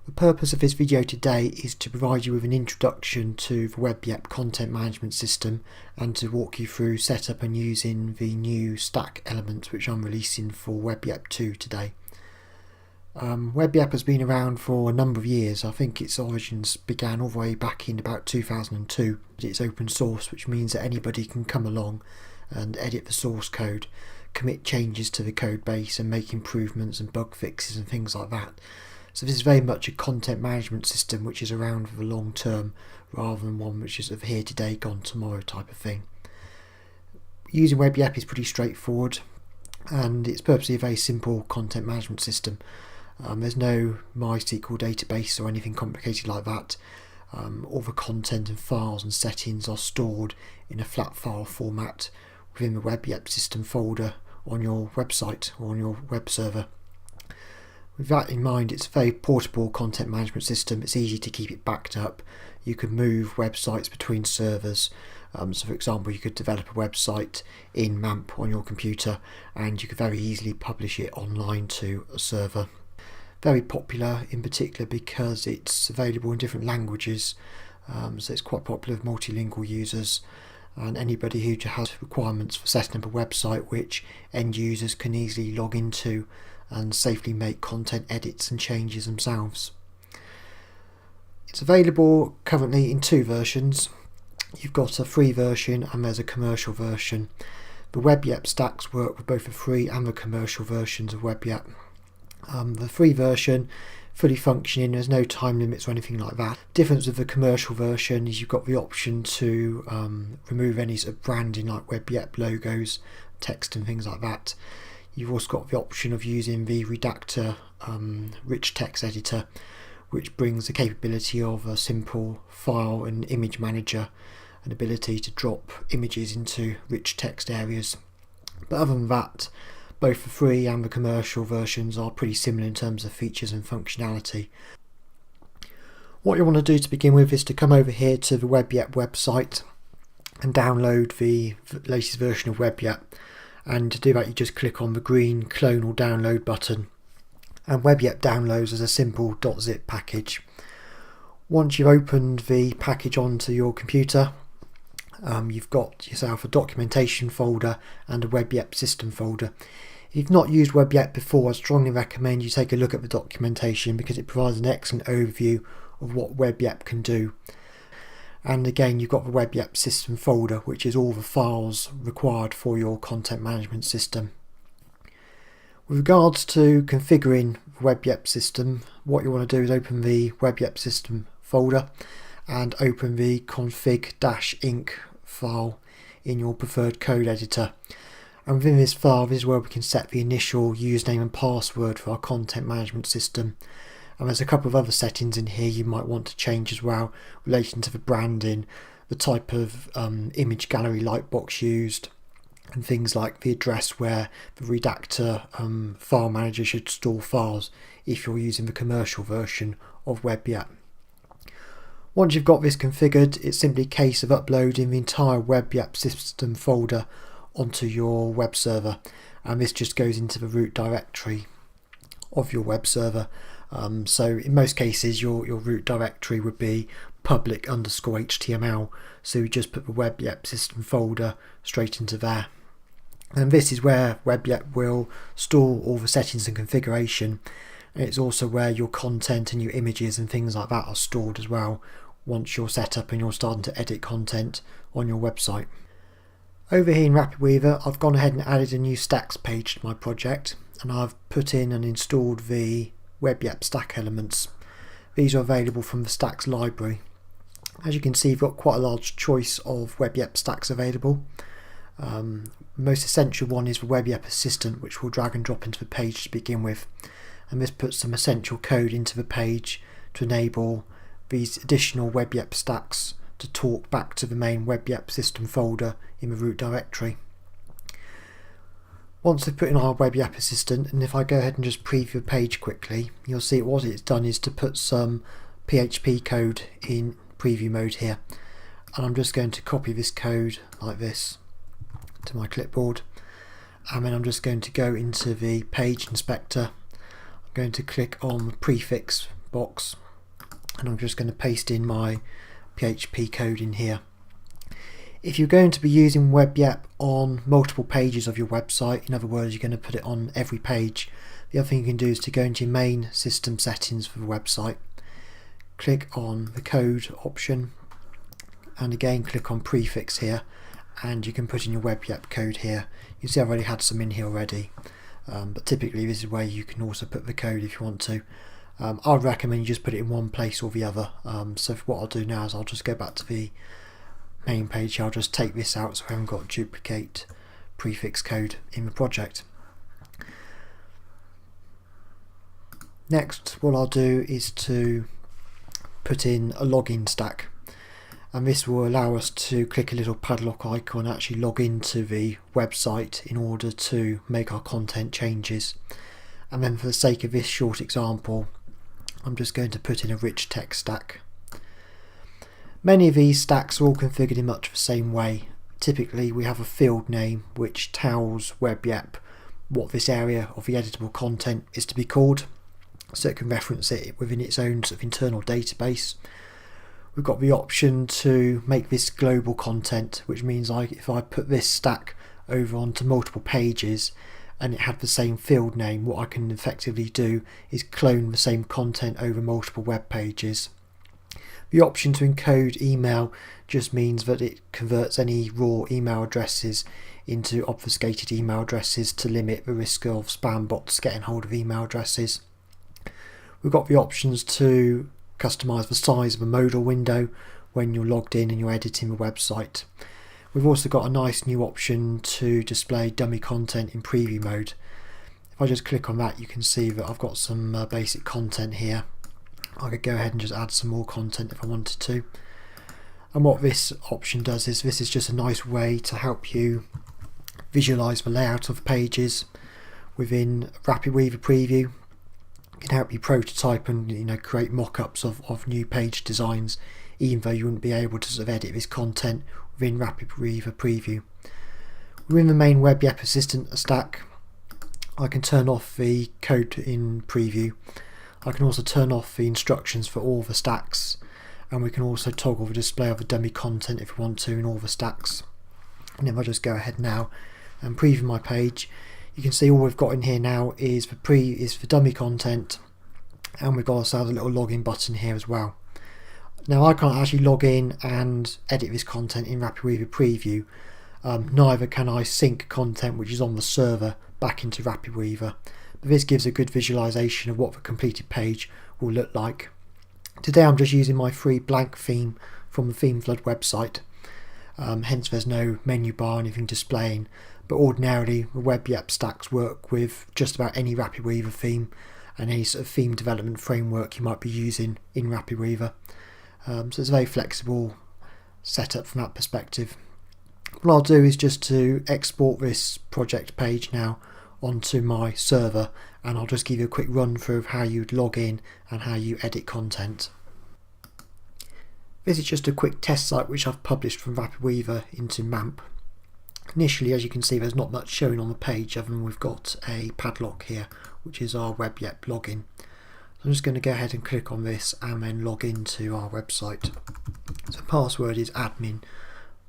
The purpose of this video today is to provide you with an introduction to the WebYep content management system and to walk you through setup and using the new stack elements which I'm releasing for WebYep 2 today. WebYep has been around for a number of years. I think its origins began all the way back in about 2002. It's open source, which means that anybody can come along and edit the source code, commit changes to the code base and make improvements and bug fixes and things like that. So this is very much a content management system which is around for the long term rather than one which is of here today, gone tomorrow type of thing. Using WebYep is pretty straightforward and it's purposely a very simple content management system. There's no MySQL database or anything complicated like that. All the content and files and settings are stored in a flat file format within the WebYep system folder on your website or on your web server. With that in mind, it's a very portable content management system. It's easy to keep it backed up. You can move websites between servers. So for example, you could develop a website in MAMP on your computer and you could very easily publish it online to a server. Very popular in particular because it's available in different languages, so it's quite popular with multilingual users and anybody who has requirements for setting up a website which end users can easily log into and safely make content edits and changes themselves. It's available currently in two versions. You've got a free version and there's a commercial version. The WebYep stacks work with both the free and the commercial versions of WebYep. The free version, fully functioning, there's no time limits or anything like that. Difference with the commercial version is you've got the option to remove any sort of branding like WebYep logos, text and things like that. You've also got the option of using the Redactor rich text editor, which brings the capability of a simple file and image manager, an ability to drop images into rich text areas. But other than that, both the free and the commercial versions are pretty similar in terms of features and functionality. What you want to do to begin with is to come over here to the WebYep website and download the latest version of WebYep. And to do that, you just click on the green clone or download button. And WebYep downloads as a simple .zip package. Once you've opened the package onto your computer, you've got yourself a documentation folder and a WebYep system folder. If you've not used WebYep before, I strongly recommend you take a look at the documentation because it provides an excellent overview of what WebYep can do. And again, you've got the WebYep system folder, which is all the files required for your content management system. With regards to configuring the WebYep system, what you want to do is open the WebYep system folder and open the config-inc file in your preferred code editor. And within this file, this is where we can set the initial username and password for our content management system. And there's a couple of other settings in here you might want to change as well, relating to the branding, the type of image gallery lightbox used, and things like the address where the Redactor file manager should store files if you're using the commercial version of WebYep. Once you've got this configured, it's simply a case of uploading the entire WebYep system folder onto your web server, and this just goes into the root directory of your web server. So in most cases your root directory would be public_HTML, so you just put the WebYep system folder straight into there. And this is where WebYep will store all the settings and configuration, and it's also where your content and your images and things like that are stored as well once you're set up and you're starting to edit content on your website. Over here in RapidWeaver, I've gone ahead and added a new stacks page to my project, and I've put in and installed the WebYep stack elements. These are available from the stacks library. As you can see, you've got quite a large choice of WebYep stacks available. The most essential one is the WebYep Assistant, which will drag and drop into the page to begin with, and this puts some essential code into the page to enable these additional WebYep stacks to talk back to the main WebYep system folder in the root directory. Once I've put in our WebYep Assistant, and if I go ahead and just preview the page quickly, you'll see what it's done is to put some PHP code in preview mode here, and I'm just going to copy this code like this to my clipboard, and then I'm just going to go into the page inspector. I'm going to click on the prefix box, and I'm just going to paste in my PHP code in here. If you're going to be using WebYep on multiple pages of your website, in other words you're going to put it on every page, the other thing you can do is to go into your main system settings for the website, click on the code option, and again click on prefix here, and you can put in your WebYep code here. You see I've already had some in here already, but typically this is where you can also put the code if you want to. I'd recommend you just put it in one place or the other, so what I'll do now is I'll just go back to the main page here. I'll just take this out so I haven't got duplicate prefix code in the project. Next, what I'll do is to put in a login stack, and this will allow us to click a little padlock icon and actually log into the website in order to make our content changes. And then for the sake of this short example, I'm just going to put in a rich text stack. Many of these stacks are all configured in much the same way. Typically we have a field name which tells WebYep what this area of the editable content is to be called, so it can reference it within its own sort of internal database. We've got the option to make this global content, which means if I put this stack over onto multiple pages and it had the same field name, what I can effectively do is clone the same content over multiple web pages. The option to encode email just means that it converts any raw email addresses into obfuscated email addresses to limit the risk of spam bots getting hold of email addresses. We've got the options to customize the size of a modal window when you're logged in and you're editing the website. We've also got a nice new option to display dummy content in preview mode. If I just click on that, you can see that I've got some basic content here. I could go ahead and just add some more content if I wanted to. And what this option does is this is just a nice way to help you visualize the layout of pages within RapidWeaver Preview. It can help you prototype and create mock-ups of new page designs, even though you wouldn't be able to sort of edit this content within RapidWeaver Preview. Within the main WebYep assistant stack, I can turn off the code in preview. I can also turn off the instructions for all the stacks, and we can also toggle the display of the dummy content if we want to in all the stacks. And if I just go ahead now and preview my page, you can see all we've got in here now is for dummy content, and we've got ourselves a little login button here as well. Now I can't actually log in and edit this content in RapidWeaver Preview, neither can I sync content which is on the server back into RapidWeaver, but this gives a good visualization of what the completed page will look like. Today I'm just using my free blank theme from the Theme Flood website, hence there's no menu bar or anything displaying, but ordinarily the WebYep stacks work with just about any RapidWeaver theme and any sort of theme development framework you might be using in RapidWeaver. So it's a very flexible setup from that perspective. What I'll do is just to export this project page now onto my server, and I'll just give you a quick run through of how you'd log in and how you edit content. This is just a quick test site which I've published from RapidWeaver into MAMP. Initially, as you can see, there's not much showing on the page other than we've got a padlock here, which is our WebYep login. So I'm just going to go ahead and click on this and then log into our website. So password is admin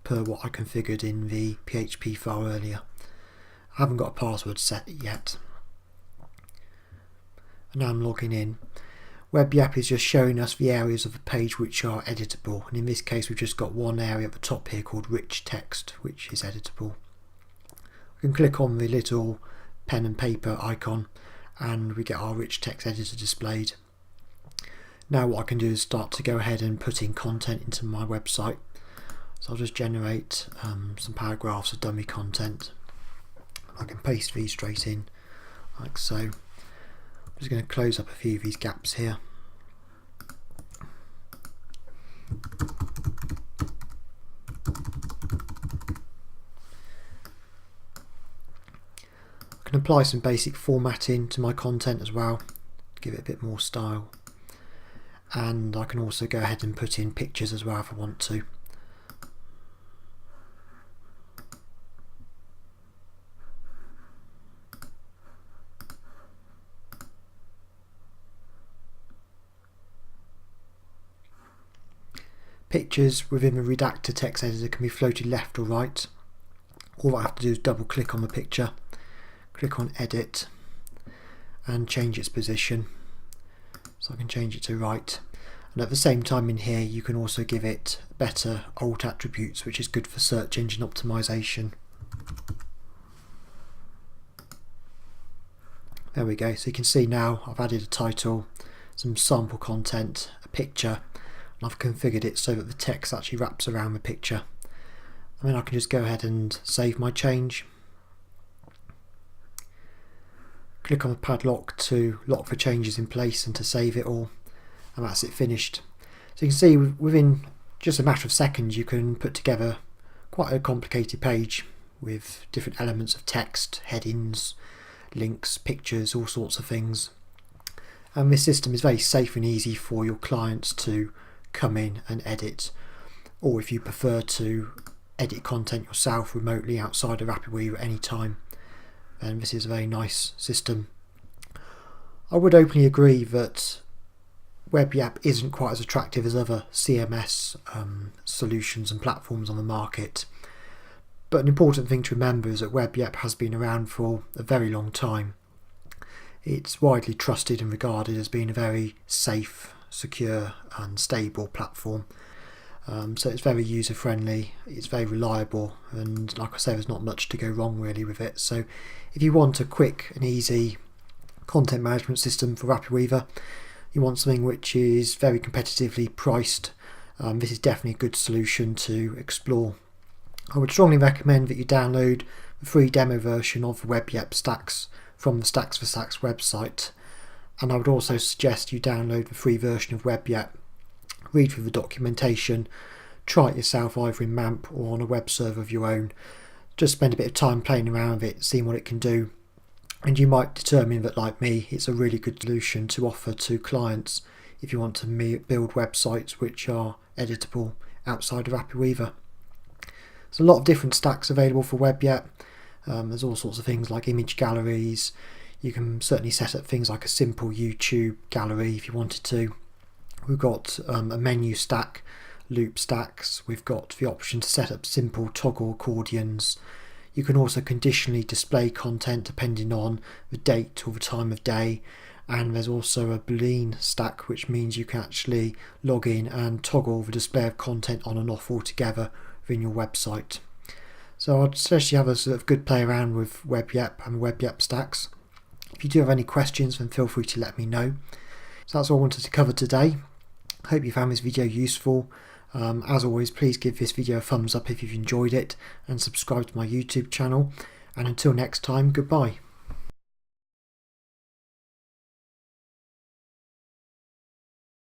per what I configured in the PHP file earlier. I haven't got a password set yet. And now I'm logging in. WebYep is just showing us the areas of the page which are editable, and in this case we've just got one area at the top here called rich text, which is editable. We can click on the little pen and paper icon and we get our rich text editor displayed. Now what I can do is start to go ahead and put in content into my website. So I'll just generate some paragraphs of dummy content. I can paste these straight in like so. I'm just going to close up a few of these gaps here. I can apply some basic formatting to my content as well to give it a bit more style, and I can also go ahead and put in pictures as well if I want to. Pictures within the redactor text editor can be floated left or right. All I have to do is double click on the picture, click on edit and change its position. So I can change it to right. And at the same time in here you can also give it better alt attributes, which is good for search engine optimization. There we go, so you can see now I've added a title, some sample content, a picture, and I've configured it so that the text actually wraps around the picture. And then I can just go ahead and save my change. Click on the padlock to lock the changes in place and to save it all, and that's it finished. So you can see within just a matter of seconds you can put together quite a complicated page with different elements of text, headings, links, pictures, all sorts of things. And this system is very safe and easy for your clients to come in and edit, or if you prefer to edit content yourself remotely outside of RapidWeaver at any time, then this is a very nice system. I would openly agree that WebYep isn't quite as attractive as other CMS solutions and platforms on the market, but an important thing to remember is that WebYep has been around for a very long time. It's widely trusted and regarded as being a very safe, secure and stable platform. So it's very user friendly, it's very reliable, and like I say, there's not much to go wrong really with it. So if you want a quick and easy content management system for RapidWeaver, you want something which is very competitively priced, this is definitely a good solution to explore. I would strongly recommend that you download the free demo version of the WebYep stacks from the Stacks for Stacks website, and I would also suggest you download the free version of WebYep, read through the documentation, try it yourself either in MAMP or on a web server of your own. Just spend a bit of time playing around with it, seeing what it can do, and you might determine that, like me, it's a really good solution to offer to clients if you want to build websites which are editable outside of RapidWeaver. There's a lot of different stacks available for WebYep. There's all sorts of things like image galleries. You can certainly set up things like a simple YouTube gallery if you wanted to. We've got a menu stack, loop stacks. We've got the option to set up simple toggle accordions. You can also conditionally display content depending on the date or the time of day. And there's also a Boolean stack, which means you can actually log in and toggle the display of content on and off altogether within your website. So I'd suggest you have a sort of good play around with WebYep and WebYep stacks. If you do have any questions, then feel free to let me know. So that's all I wanted to cover today. Hope you found this video useful. As always, please give this video a thumbs up if you've enjoyed it and subscribe to my YouTube channel. And until next time, goodbye.